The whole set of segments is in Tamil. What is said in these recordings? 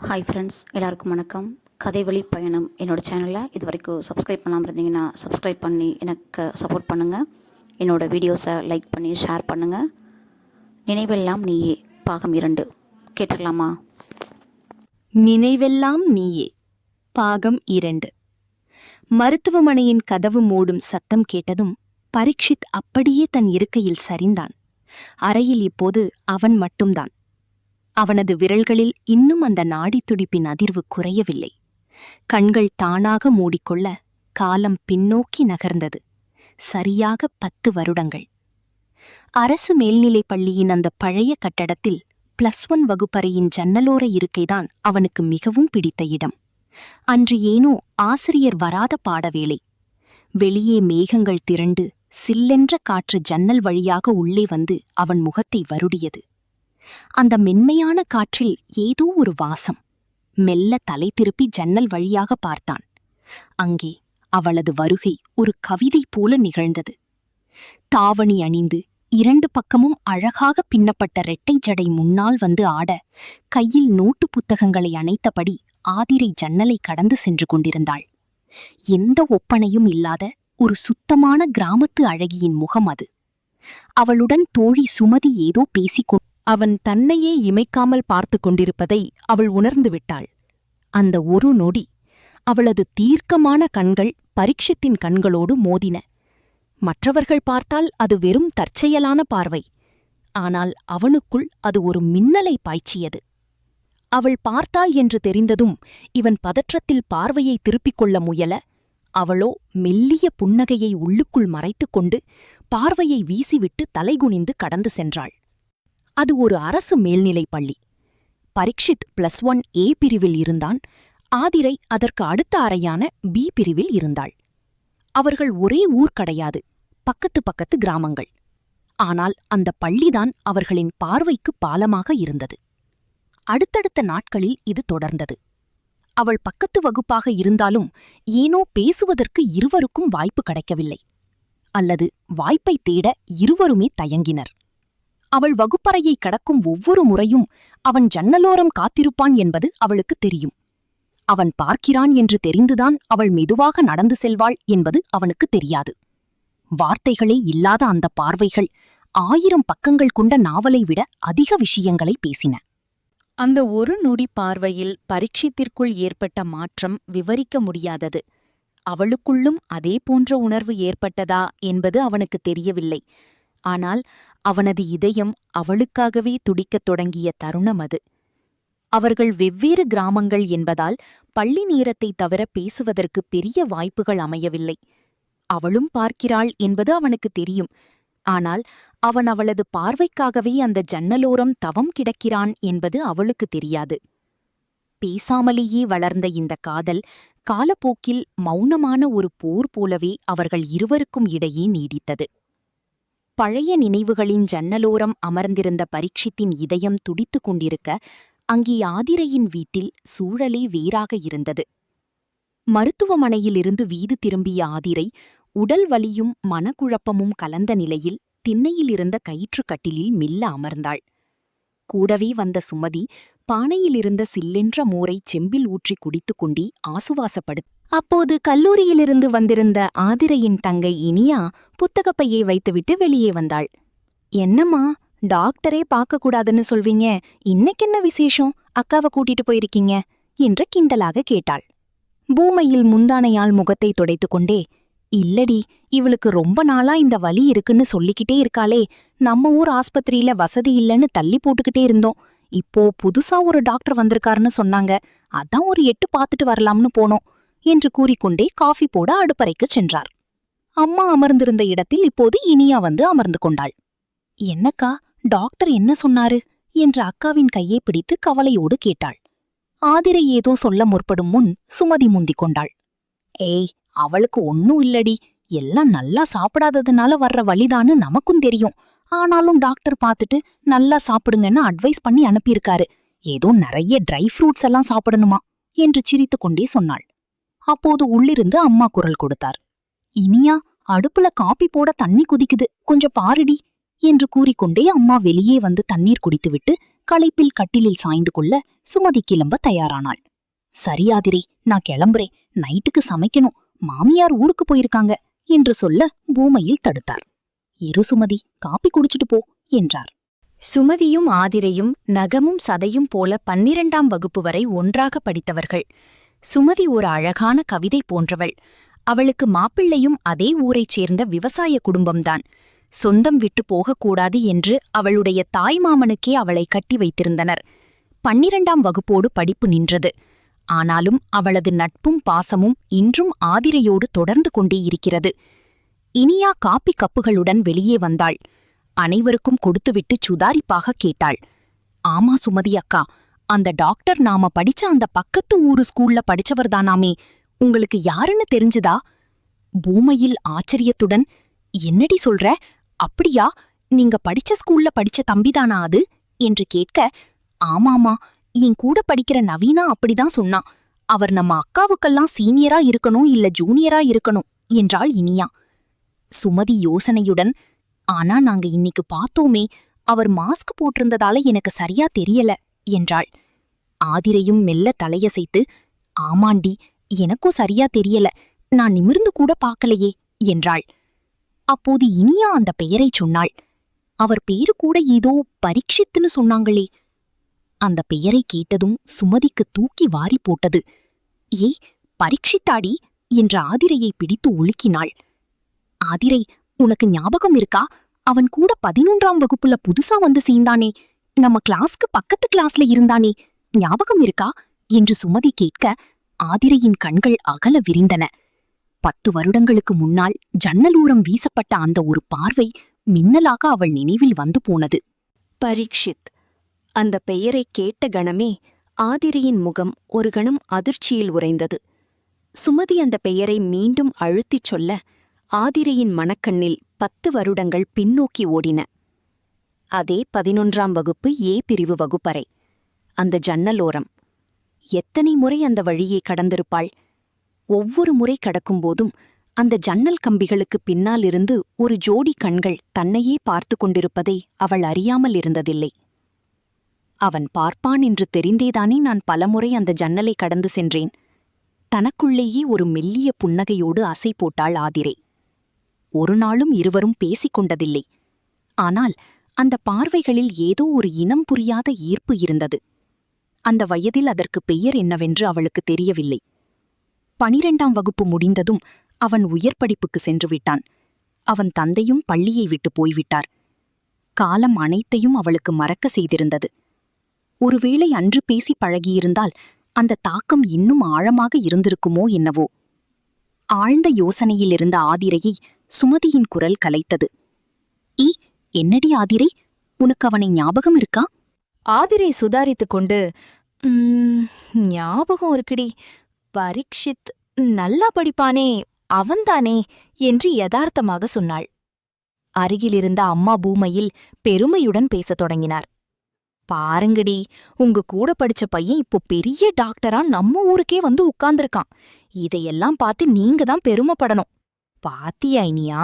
ஹாய் ஃப்ரெண்ட்ஸ், எல்லாருக்கும் வணக்கம். கதை வழி பயணம் என்னோடய சேனலை இது வரைக்கும் சப்ஸ்கிரைப் பண்ணாமல் இருந்தீங்கன்னா சப்ஸ்கிரைப் பண்ணி எனக்கு சப்போர்ட் பண்ணுங்கள். என்னோடய வீடியோஸை லைக் பண்ணி ஷேர் பண்ணுங்கள். நினைவெல்லாம் நீயே பாகம் 2 கேட்டுடலாமா? நினைவெல்லாம் நீயே பாகம் 2. மருத்துவமனையின் கதவு மூடும் சத்தம் கேட்டதும் பரீட்சித் அப்படியே தன் இருக்கையில் சரிந்தான். அறையில் இப்போது அவன் மட்டும்தான். அவனது விரல்களில் இன்னும் அந்த நாடித் துடிப்பின் அதிர்வு குறையவில்லை. கண்கள் தானாக மூடிக்கொள்ள காலம் பின்னோக்கி நகர்ந்தது. சரியாக 10 வருடங்கள். அரசு மேல்நிலைப் பள்ளியின் அந்த பழைய கட்டடத்தில் +1 வகுப்பறையின் ஜன்னலோர இருக்கைதான் அவனுக்கு மிகவும் பிடித்த இடம். அன்று ஏனோ ஆசிரியர் வராத பாடவேளை. வெளியே மேகங்கள் திரண்டு சில்லென்ற காற்று ஜன்னல் வழியாக உள்ளே வந்து அவன் முகத்தை வருடியது. அந்த மென்மையான காற்றில் ஏதோ ஒரு வாசம். மெல்ல தலை திருப்பி ஜன்னல் வழியாக பார்த்தான். அங்கே அவளது வருகை ஒரு கவிதை போல நிகழ்ந்தது. தாவணி அணிந்து 2 பக்கமும் அழகாக பின்னப்பட்ட இரட்டை ஜடை முன்னால் வந்து ஆட, கையில் நோட்டு புத்தகங்களை அணைத்தபடி ஆதிரை ஜன்னலை கடந்து சென்று கொண்டிருந்தாள். எந்த ஒப்பனையும் இல்லாத ஒரு சுத்தமான கிராமத்து அழகியின் முகம் அது. அவளுடன் தோழி சுமதி ஏதோ பேசிக்கொண்டு அவன் தன்னையே இமைக்காமல் பார்த்து கொண்டிருப்பதை அவள் உணர்ந்து விட்டாள். அந்த ஒரு நொடி அவளது தீர்க்கமான கண்கள் பரீட்சித்தின் கண்களோடு மோதின. மற்றவர்கள் பார்த்தால் அது வெறும் தற்செயலான பார்வை. ஆனால் அவனுக்குள் அது ஒரு மின்னலை பாய்ச்சியது. அவள் பார்த்தாள் என்று தெரிந்ததும் இவன் பதற்றத்தில் பார்வையை திருப்பிக் கொள்ள முயல, அவளோ மெல்லிய புன்னகையை உள்ளுக்குள் மறைத்துக்கொண்டு பார்வையை வீசிவிட்டு தலைகுனிந்து கடந்து சென்றாள். அது ஒரு அரசு மேல்நிலைப் பள்ளி. பரீட்சித் +1 A பிரிவில் இருந்தான். ஆதிரை அதற்கு அடுத்த அறையான B பிரிவில் இருந்தாள். அவர்கள் ஒரே ஊர் கிடையாது, பக்கத்து பக்கத்து கிராமங்கள். ஆனால் அந்த பள்ளிதான் அவர்களின் பார்வைக்கு பாலமாக இருந்தது. அடுத்தடுத்த நாட்களில் இது தொடர்ந்தது. அவள் பக்கத்து வகுப்பாக இருந்தாலும் ஏனோ பேசுவதற்கு இருவருக்கும் வாய்ப்பு கிடைக்கவில்லை. அல்லது வாய்ப்பை தேட இருவருமே தயங்கினர். அவள் வகுப்பறையை கடக்கும் ஒவ்வொரு முறையும் அவன் ஜன்னலோரம் காத்திருப்பான் என்பது அவளுக்கு தெரியும். அவன் பார்க்கிறான் என்று தெரிந்துதான் அவள் மெதுவாக நடந்து செல்வாள் என்பது அவனுக்கு தெரியாது. வார்த்தைகளே இல்லாத அந்த பார்வைகள் 1000 பக்கங்கள் கொண்ட நாவலை விட அதிக விஷயங்களை பேசின. அந்த ஒரு நொடி பார்வையில் பரீட்சித்திற்குள் ஏற்பட்ட மாற்றம் விவரிக்க முடியாதது. அவளுக்குள்ளும் அதே போன்ற உணர்வு ஏற்பட்டதா என்பது அவனுக்கு தெரியவில்லை. ஆனால் அவனது இதயம் அவளுக்காகவே துடிக்கத் தொடங்கிய தருணம் அது. அவர்கள் வெவ்வேறு கிராமங்கள் என்பதால் பள்ளி நேரத்தை தவிர பேசுவதற்கு பெரிய வாய்ப்புகள் அமையவில்லை. அவளும் பார்க்கிறாள் என்பது அவனுக்கு தெரியும். ஆனால் அவன் அவளது பார்வைக்காகவே அந்த ஜன்னலோரம் தவம் கிடக்கிறான் என்பது அவளுக்கு தெரியாது. பேசாமலேயே வளர்ந்த இந்த காதல் காலப்போக்கில் மௌனமான ஒரு போர் போலவே அவர்கள் இருவருக்கும் இடையே நீடித்தது. பழைய நினைவுகளின் ஜன்னலோரம் அமர்ந்திருந்த பரீட்சித்தின் இதயம் துடித்துக் கொண்டிருக்க, அங்கே ஆதிரையின் வீட்டில் சூழலே வேறாக இருந்தது. மருத்துவமனையிலிருந்து வீடு திரும்பிய ஆதிரை உடல் வலியும் மனக்குழப்பமும் கலந்த நிலையில் திண்ணையிலிருந்த கயிற்றுக் கட்டிலில் மெல்ல அமர்ந்தாள். கூடவே வந்த சுமதி பானையிலிருந்த சில்லென்ற மோரை செம்பில் ஊற்றி குடித்துக் கொண்டே ஆசுவாசப்படுத்த, அப்போது கல்லூரியிலிருந்து வந்திருந்த ஆதிரையின் தங்கை இனியா புத்தகப்பையை வைத்துவிட்டு வெளியே வந்தாள். என்னம்மா, டாக்டரே பார்க்கக்கூடாதுன்னு சொல்வீங்க, இன்னைக்கென்ன விசேஷம், அக்காவை கூட்டிட்டு போயிருக்கீங்க என்று கிண்டலாக கேட்டாள். பூமையில் முந்தானையால் முகத்தை துடைத்துக்கொண்டே, இல்லடி, இவளுக்கு ரொம்ப நாளா இந்த வலி இருக்குன்னு சொல்லிக்கிட்டே இருக்காளே, நம்ம ஊர் ஆஸ்பத்திரியில வசதி இல்லைன்னு தள்ளி போட்டுக்கிட்டே இருந்தோம். இப்போ புதுசா ஒரு டாக்டர் வந்திருக்காருன்னு சொன்னாங்க, அதான் ஒரு எட்டு பார்த்துட்டு வரலாம்னு போனோம் என்று கூறிக்கொண்டே காஃபி போட அடுப்பறைக்குச் சென்றார். அம்மா அமர்ந்திருந்த இடத்தில் இப்போது இனியா வந்து அமர்ந்து கொண்டாள். என்னக்கா, டாக்டர் என்ன சொன்னாரு என்று அக்காவின் கையை பிடித்து கவலையோடு கேட்டாள். ஆதிரை ஏதோ சொல்ல முற்படும் முன் சுமதி முந்திக் கொண்டாள். ஏய், அவளுக்கு ஒன்னும் இல்லடி, எல்லாம் நல்லா சாப்பிடாததுனால வர்ற வலிதான்னு நமக்கும் தெரியும். ஆனாலும் டாக்டர் பார்த்துட்டு நல்லா சாப்பிடுங்கன்னு அட்வைஸ் பண்ணி அனுப்பியிருக்காரு. ஏதோ நிறைய ட்ரை ஃப்ரூட்ஸ் எல்லாம் சாப்பிடணுமா என்று சிரித்துக்கொண்டே சொன்னாள். அப்போது உள்ளிருந்து அம்மா குரல் கொடுத்தார். இனியா, அடுப்புல காப்பி போட தண்ணி குதிக்குது, கொஞ்சம் பாருடி என்று கூறிக்கொண்டே அம்மா வெளியே வந்து தண்ணீர் குடித்துவிட்டு களைப்பில் கட்டிலில் சாய்ந்து கொள்ள சுமதி கிளம்ப தயாரானாள். சரி ஆதிரை, நான் கிளம்புறேன், நைட்டுக்கு சமைக்கணும், மாமியார் ஊருக்கு போயிருக்காங்க என்று சொல்ல பூமையில் தடுத்தார். இரு சுமதி, காப்பி குடிச்சிட்டு போ என்றார். சுமதியும் ஆதிரையும் நகமும் சதையும் போல 12ஆம் வகுப்பு வரை ஒன்றாக படித்தவர்கள். சுமதி ஒரு அழகான கவிதை போன்றவள். அவளுக்கு மாப்பிள்ளையும் அதே ஊரைச் சேர்ந்த விவசாய குடும்பம்தான். சொந்தம் விட்டு போகக்கூடாது என்று அவளுடைய தாய்மாமனுக்கே அவளை கட்டி வைத்திருந்தனர். 12ஆம் வகுப்போடு படிப்பு நின்றது. ஆனாலும் அவளது நட்பும் பாசமும் இன்றும் ஆதிரையோடு தொடர்ந்து கொண்டே இருக்கிறது. இனியா காப்பி கப்புகளுடன் வெளியே வந்தாள். அனைவருக்கும் கொடுத்துவிட்டு சுதாரிப்பாக கேட்டாள். ஆமா சுமதி அக்கா, அந்த டாக்டர் நாம படிச்ச அந்த பக்கத்து ஊரு ஸ்கூல்ல படிச்சவர்தானாமே, உங்களுக்கு யாருன்னு தெரிஞ்சுதா? பூமையில் ஆச்சரியத்துடன், என்னடி சொல்ற, அப்படியா, நீங்க படிச்ச ஸ்கூல்ல படிச்ச தம்பிதானா அது என்று கேட்க, ஆமாமா, என் கூட படிக்கிற நவீனா அப்படிதான் சொன்னான். அவர் நம்ம அக்காவுக்கெல்லாம் சீனியரா இருக்கணும் இல்ல ஜூனியரா இருக்கணும் என்றாள் இனியா. சுமதி யோசனையுடன், ஆனா நாங்க இன்னைக்கு பார்த்தோமே, அவர் மாஸ்க் போட்டிருந்ததால எனக்கு சரியா தெரியல என்றாள். ஆதிரையும் மெல்ல தலையசைத்து, ஆமாண்டி, எனக்கும் சரியா தெரியல, நான் நிமிர்ந்து கூட பார்க்கலையே என்றாள். அப்போது இனியா அந்த பெயரைச் சொன்னாள். அவர் பேரு கூட ஏதோ பரீட்சித்துன்னு சொன்னாங்களே. அந்த பெயரை கேட்டதும் சுமதிக்கு தூக்கி வாரி போட்டது. ஏய், பரீட்சித்தாடி என்ற ஆதிரையை பிடித்து உலுக்கினாள். ஆதிரை, உனக்கு ஞாபகம் இருக்கா? அவன் கூட 11ஆம் வகுப்புல புதுசா வந்து சேர்ந்தானே, நம்ம கிளாஸ்க்கு பக்கத்து கிளாஸ்ல இருந்தானே, ஞாபகம் இருக்கா என்று சுமதி கேட்க ஆதிரையின் கண்கள் அகல விரிந்தன. 10 வருடங்களுக்கு முன்னால் ஜன்னலூரம் வீசப்பட்ட அந்த ஒரு பார்வை மின்னலாக அவள் நினைவில் வந்து போனது. பரீட்சித். அந்த பெயரை கேட்ட கணமே ஆதிரையின் முகம் ஒரு கணம் அதிர்ச்சியில் உறைந்தது. சுமதி அந்த பெயரை மீண்டும் அழுத்திச் சொல்ல ஆதிரையின் மனக்கண்ணில் 10 வருடங்கள் பின்னோக்கி ஓடின. அதே 11ஆம் வகுப்பு ஏ பிரிவு வகுப்பறை. அந்த ஜன்னலோரம். எத்தனை முறை அந்த வழியை கடந்திருப்பாள்? ஒவ்வொரு முறை கடக்கும்போதும் அந்த ஜன்னல் கம்பிகளுக்கு பின்னாலிருந்து ஒரு ஜோடி கண்கள் தன்னையே பார்த்து கொண்டிருப்பதை அவள் அறியாமல் இருந்ததில்லை. அவன் பார்ப்பான் என்று தெரிந்தேதானே நான் பலமுறை அந்த ஜன்னலை கடந்து சென்றேன். தனக்குள்ளேயே ஒரு மெல்லிய புன்னகையோடு அசை போட்டாள் ஆதிரை. ஒரு நாளும் இருவரும் பேசிக் கொண்டதில்லை. ஆனால் அந்த பார்வைகளில் ஏதோ ஒரு இனம் புரியாத ஈர்ப்பு இருந்தது. அந்த வயதில் அதற்கு பெயர் என்னவென்று அவளுக்கு தெரியவில்லை. 12ஆம் வகுப்பு முடிந்ததும் அவன் உயர் படிப்புக்கு சென்று விட்டான். அவன் தந்தையும் பள்ளியை விட்டு போய்விட்டார். காலம் அனைத்தையும் அவளுக்கு மறக்க செய்திருந்தது. ஒருவேளை அன்று பேசி பழகியிருந்தால் அந்த தாக்கம் இன்னும் ஆழமாக இருந்திருக்குமோ என்னவோ. ஆழ்ந்த யோசனையில் இருந்த ஆதிரையை சுமதியின் குரல் கலைத்தது. என்னடி ஆதிரை, உனக்கு அவனை ஞாபகம் இருக்கா? ஆதிரை சுதாரித்துக் கொண்டு, ஞாபகம் இருக்குடி, பரீட்சித் நல்லா படிப்பானே, அவன்தானே என்று யதார்த்தமாக சொன்னாள். அருகிலிருந்த அம்மா பூமையில் பெருமையுடன் பேசத் தொடங்கினார். பாருங்கடி, உங்க கூட படிச்ச பையன் இப்போ பெரிய டாக்டரா நம்ம ஊருக்கே வந்து உட்கார்ந்திருக்கான். இதையெல்லாம் பார்த்து நீங்க தான் பெருமைப்படணும். பாத்தியா இனியா,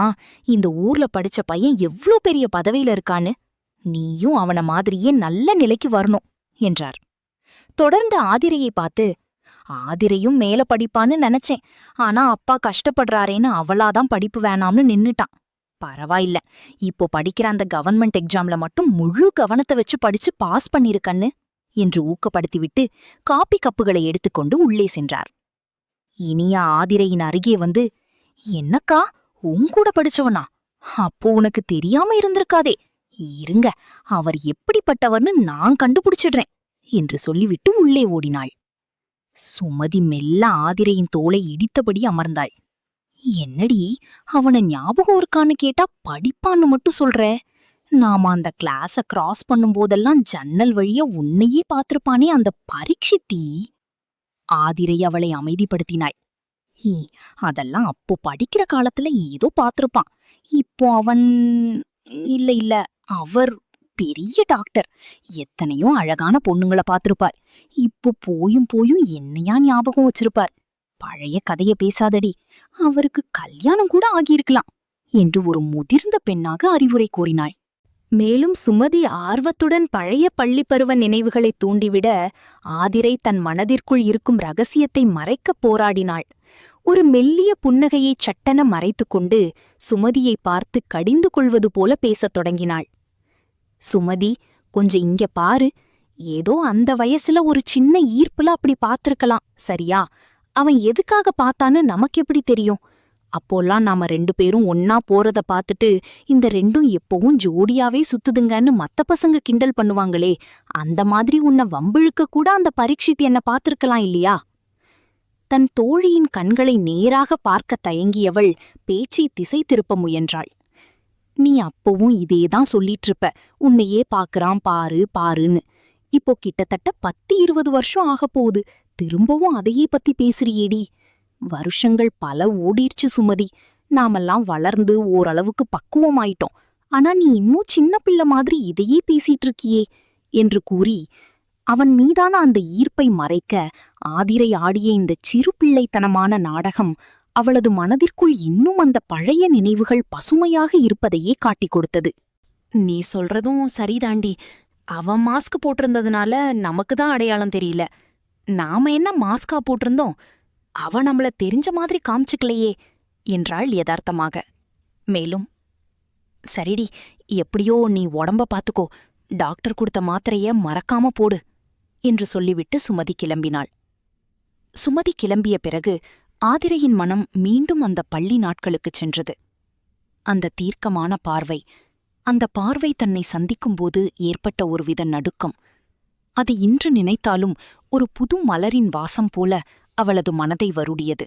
இந்த ஊர்ல படிச்ச பையன் எவ்ளோ பெரிய பதவியில இருக்கான்னு? நீயும் அவன மாதிரியே நல்ல நிலைக்கு வரணும் என்றார். தொடர்ந்து ஆதிரையை பார்த்து, ஆதிரையும் மேல படிப்பான்னு நினைச்சேன், ஆனா அப்பா கஷ்டப்படுறாரேன்னு அவளாதான் படிப்பு வேணாம்னு நின்னுட்டான். பரவாயில்ல, இப்போ படிக்கிற அந்த கவர்மெண்ட் எக்ஸாம்ல மட்டும் முழு கவனத்தை வச்சு படிச்சு பாஸ் பண்ணிருக்கன்னு என்று ஊக்கப்படுத்திவிட்டு காப்பி கப்புகளை எடுத்துக்கொண்டு உள்ளே சென்றார். இனியா ஆதிரையின் அருகே வந்து, என்னக்கா, உங்கூட படிச்சவனா? அப்போ உனக்கு தெரியாம இருந்திருக்காதே, இருங்க, அவர் எப்படிப்பட்டவர்னு நான் கண்டுபிடிச்சிடுறேன் என்று சொல்லிவிட்டு உள்ளே ஓடினாள். சுமதி மெல்ல ஆதிரையின் தோளை இடித்தபடி அமர்ந்தாள். என்னடி, அவனை ஞாபகம் இருக்கான்னு கேட்டா படிப்பான்னு மட்டும் சொல்ற? நாம அந்த கிளாஸ கிராஸ் பண்ணும்போதெல்லாம் ஜன்னல் வழியா உன்னையே பார்த்திருப்பானே அந்த பரீட்சித்தி. ஆதிரை அவளை அமைதிப்படுத்தினாள். அதெல்லாம் அப்போ படிக்கிற காலத்துல ஏதோ பார்த்திருப்பான். இப்போ அவன் இல்ல, அவர் பெரிய டாக்டர், எத்தனையோ அழகான பொண்ணுங்களை பார்த்திருப்பார். இப்போ போயும் என்னையா ஞாபகம் வச்சிருப்பார்? பழைய கதைய பேசாதடி, அவருக்கு கல்யாணம் கூட ஆகியிருக்கலாம் என்று ஒரு முதிர்ந்த பெண்ணாக அறிவுரை கூறினாள். மேலும் சுமதி ஆர்வத்துடன் பழைய பள்ளிப்பருவ நினைவுகளை தூண்டிவிட ஆதிரை தன் மனதிற்குள் இருக்கும் ரகசியத்தை மறைக்கப் போராடினாள். ஒரு மெல்லிய புன்னகையைச் சட்டென மறைத்துக்கொண்டு சுமதியை பார்த்து கடிந்து கொள்வது போல பேசத் தொடங்கினாள். சுமதி, கொஞ்சம் இங்க பாரு. ஏதோ அந்த வயசுல ஒரு சின்ன ஈர்ப்புல அப்படி பாத்திருக்கலாம், சரியா? அவன் எதுக்காக பார்த்தான்னு நமக்கு எப்படி தெரியும்? அப்போல்லாம் நாம 2 பேரும் ஒன்னா போறத பார்த்துட்டு இந்த ரெண்டும் எப்பவும் ஜோடியாவே சுத்துதுங்கன்னு மத்த பசங்க கிண்டல் பண்ணுவாங்களே, அந்த மாதிரி உன்னை வம்பிழுக்க கூட அந்த பரீட்சித் என்ன பார்த்திருக்கலாம் இல்லையா? தன் தோழியின் கண்களை நேராக பார்க்க தயங்கியவள் பேச்சை திசை திருப்ப முயன்றாள். நீ அப்பவும் இதேதான் சொல்லிட்டு உன்னையே பாக்குறான் பாரு பாருன்னு. இப்போ கிட்டத்தட்ட 10-20 வருஷம் ஆகப்போகுது, திரும்பவும் அதையே பத்தி பேசுறியேடி. வருஷங்கள் பல ஓடிடுச்சு சுமதி. நாமெல்லாம் வளர்ந்து ஓரளவுக்கு பக்குவமாயிட்டோம். ஆனா நீ இன்னும் சின்ன பிள்ளை மாதிரி இதையே பேசிட்டு இருக்கியே என்று கூறி அவன் மீதான அந்த ஈர்ப்பை மறைக்க ஆதிரை ஆடிய இந்த சிறு பிள்ளைத்தனமான நாடகம் அவளது மனதிற்குள் இன்னும் அந்த பழைய நினைவுகள் பசுமையாக இருப்பதையே காட்டிக் கொடுத்தது. நீ சொல்றதும் சரிதாண்டி. அவன் மாஸ்க் போட்டிருந்ததுனால நமக்கு தான் அடையாளம் தெரியல. நாம என்ன மாஸ்கா போட்டிருந்தோம்? அவ நம்மள தெரிஞ்ச மாதிரி காமிச்சுக்கலையே என்றாள் யதார்த்தமாக. மேலும், சரிடி, எப்படியோ நீ உடம்ப பாத்துக்கோ, டாக்டர் கொடுத்த மாத்திரைய மறக்காம போடு என்று சொல்லிவிட்டு சுமதி கிளம்பினாள். சுமதி கிளம்பிய பிறகு ஆதிரையின் மனம் மீண்டும் அந்த பள்ளி நாட்களுக்குச் சென்றது. அந்த தீர்க்கமான பார்வை, அந்த பார்வை தன்னை சந்திக்கும்போது ஏற்பட்ட ஒருவித நடுக்கம், அது இன்று நினைத்தாலும் ஒரு புது மலரின் வாசம் போல அவளது மனதை வருடியது.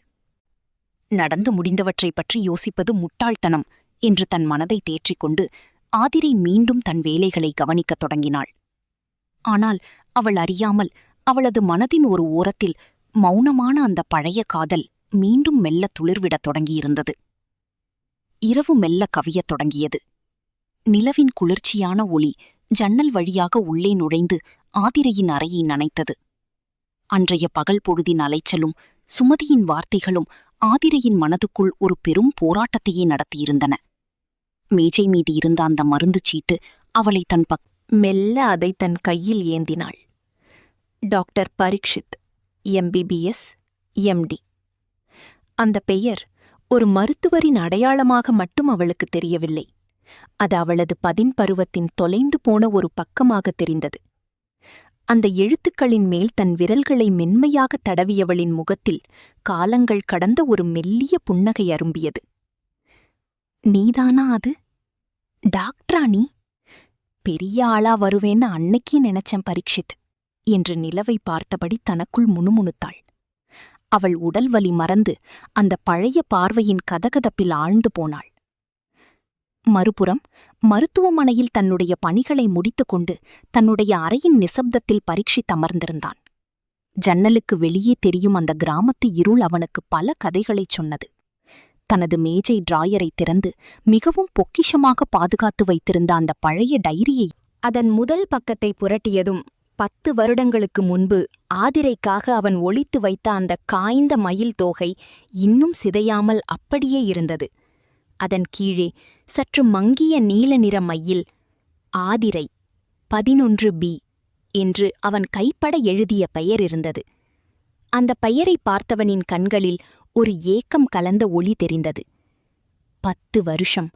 நடந்து முடிந்தவற்றைப் பற்றி யோசிப்பது முட்டாள்தனம் என்று தன் மனதை தேற்றிக்கொண்டு ஆதிரை மீண்டும் தன் வேலைகளை கவனிக்கத் தொடங்கினாள். ஆனால் அவள் அறியாமல் அவளது மனதின் ஒரு ஓரத்தில் மௌனமான அந்த பழைய காதல் மீண்டும் மெல்ல துளிர்விடத் தொடங்கியிருந்தது. இரவு மெல்ல கவியத் தொடங்கியது. நிலவின் குளிர்ச்சியான ஒளி ஜன்னல் வழியாக உள்ளே நுழைந்து ஆதிரையின் அறையை நனைத்தது. அன்றைய பகல் பொழுதின் அலைச்சலும் சுமதியின் வார்த்தைகளும் ஆதிரையின் மனதுக்குள் ஒரு பெரும் போராட்டத்தையே நடத்தியிருந்தன. மேஜை மீது இருந்த அந்த மருந்துச் சீட்டு அவளை மெல்ல அதை தன் கையில் ஏந்தினாள். Doctor Parikshit, MBBS, MD. அந்த பெயர் ஒரு மருத்துவரின் அடையாளமாக மட்டும் அவளுக்கு தெரியவில்லை. அது அவளது பதின்பருவத்தின் தொலைந்து போன ஒரு பக்கமாக தெரிந்தது. அந்த எழுத்துக்களின் மேல் தன் விரல்களை மென்மையாக தடவியவளின் முகத்தில் காலங்கள் கடந்த ஒரு மெல்லிய புன்னகை அரும்பியது. நீதானா அது? டாக்டரா நீ? பெரிய ஆளா வருவேன்னு அன்னைக்கே நினைச்சேன் பரீட்சித் என்று நிலவை பார்த்தபடி தனக்குள் முணுமுணுத்தாள். அவள் உடல் வலி மறந்து அந்த பழைய பார்வையின் கதகதப்பில் ஆழ்ந்து போனாள். மறுபுறம் மருத்துவமனையில் தன்னுடைய பணிகளை முடித்துக்கொண்டு தன்னுடைய அறையின் நிசப்தத்தில் பரீட்சித் அமர்ந்திருந்தான். ஜன்னலுக்கு வெளியே தெரியும் அந்த கிராமத்து இருள் அவனுக்கு பல கதைகளைச் சொன்னது. தனது மேஜை டிராயரை திறந்து மிகவும் பொக்கிஷமாக பாதுகாத்து வைத்திருந்த அந்த பழைய டைரியை அதன் முதல் பக்கத்தை புரட்டியதும் 10 வருடங்களுக்கு முன்பு ஆதிரைக்காக அவன் ஒளித்து வைத்த அந்த காய்ந்த மயில் தோகை இன்னும் சிதையாமல் அப்படியே இருந்தது. அதன் கீழே சற்று மங்கிய நீல நிற மையில் ஆதிரை 11B என்று அவன் கைப்பட எழுதிய பெயர் இருந்தது. அந்த பெயரை பார்த்தவனின் கண்களில் ஒரு ஏக்கம் கலந்த ஒளி தெரிந்தது. 10 வருஷம்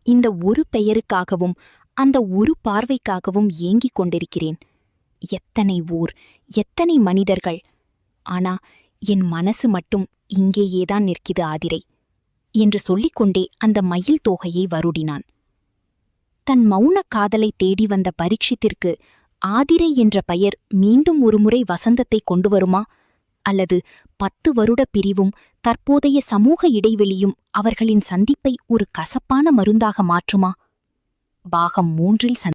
இந்த ஒரு பெயருக்காகவும் அந்த ஒரு பார்வைக்காகவும் ஏங்கிக் கொண்டிருக்கிறேன். எத்தனை ஊர், எத்தனை மனிதர்கள், ஆனா என் மனசு மட்டும் இங்கேயேதான் நிற்கிது ஆதிரை என்று சொல்லிக்கொண்டே அந்த மயில் தோகையை வருடினான். தன் மௌன காதலை தேடி வந்த பரீட்சித்திற்கு ஆதிரை என்ற பெயர் மீண்டும் ஒருமுறை வசந்தத்தை கொண்டு வருமா, அல்லது 10 வருட பிரிவும் தற்போதைய சமூக இடைவெளியும் அவர்களின் சந்திப்பை ஒரு கசப்பான மருந்தாக மாற்றுமா? பாகம் 3